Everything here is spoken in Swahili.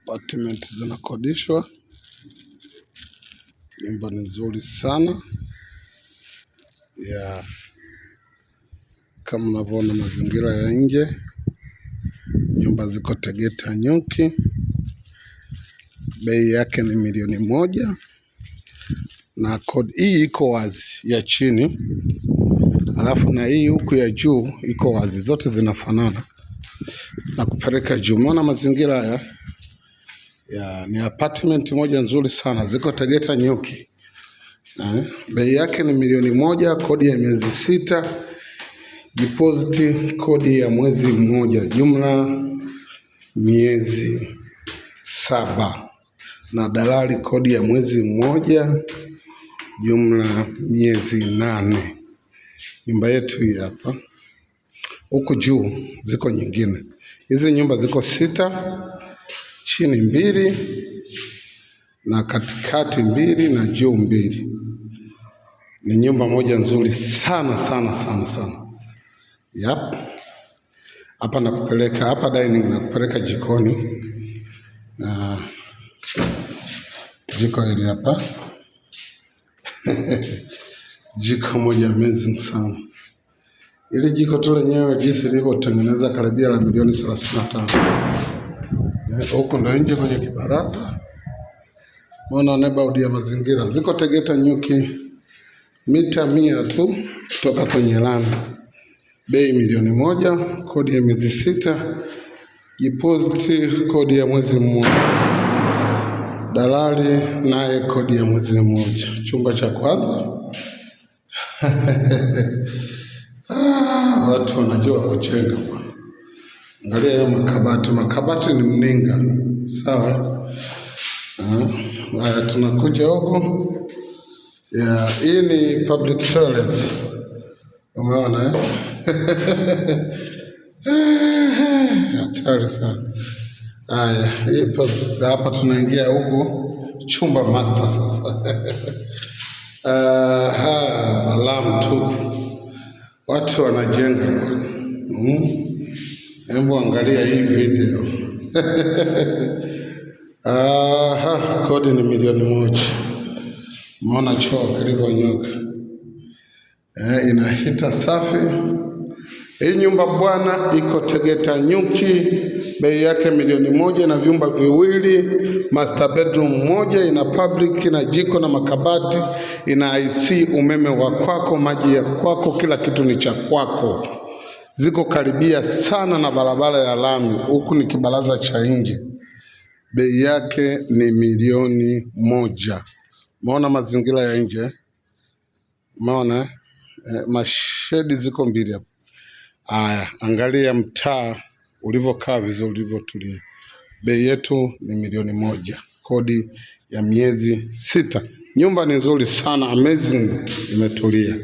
Apartment zinakodishwa. Nyumba ni nzuri sana ya kama unavyoona mazingira ya nje. Nyumba ziko Tegeta Nyuki. Bei yake ni milioni 1 na kodi hii iko wazi ya chini, alafu na hii huku ya juu iko wazi, zote zinafanana na kupeleka juu. Umeona mazingira haya ni apartment moja nzuri sana, ziko Tegeta Nyuki. Bei yake ni milioni 1, kodi ya miezi 6, deposit kodi ya mwezi mmoja, jumla miezi 7, na dalali kodi ya mwezi mmoja, jumla miezi 8. Nyumba yetu hii hapa. Huku juu ziko nyingine. Hizi nyumba ziko 6, chini 2 na katikati 2 na juu 2. Ni nyumba moja nzuri sana sana sana sana. Hapa nakupeleka, hapa dining nakupeleka jikoni. Jiko hili hapa. Jiko moja amazing sana. Ili jiko tu lenyewe jinsi lilivyotengeneza karibia la milioni 35. Huko ndo nje kwenye kibaraza. Mbona neighborhood ya mazingira. Ziko Tegeta Nyuki, mita 100 tu kutoka kwenye lami. Bei milioni 1, kodi ya miezi 6, deposit kodi ya mwezi mmoja, dalali naye kodi ya mwezi mmoja. Chumba cha kwanza. Watu wanajua kuchenga bwana. Angalia ya makabati ni mninga. Sawa. Tunakuja huko. Hii ni public toilet. Umeona hatari sana. Hii hapa tunaingia huko chumba master sasa. Balam tu. Watu wanajenga bwana. Hebu angalia hii video. Kodi ni milioni 1. Umeona choo kilivyonyoka. Ina hita safi. Hii nyumba bwana iko Tegeta Nyuki. Bei yake milioni 1 na vyumba 2, master bedroom 1, ina public na jiko na makabati, ina IC, umeme wa kwako, maji ya kwako, kila kitu ni cha kwako. Ziko karibia sana na barabara ya lami. Huku ni kibaraza cha nje. Bei yake ni milioni 1. Umeona mazingira ya nje? Umeona? Mashedi ziko 2 hapo. Angalia mtaa ulivyokaa vizuri, ulivyotulia. Bei yetu ni milioni 1, kodi ya miezi 6. Nyumba ni nzuri sana, amazing, imetulia.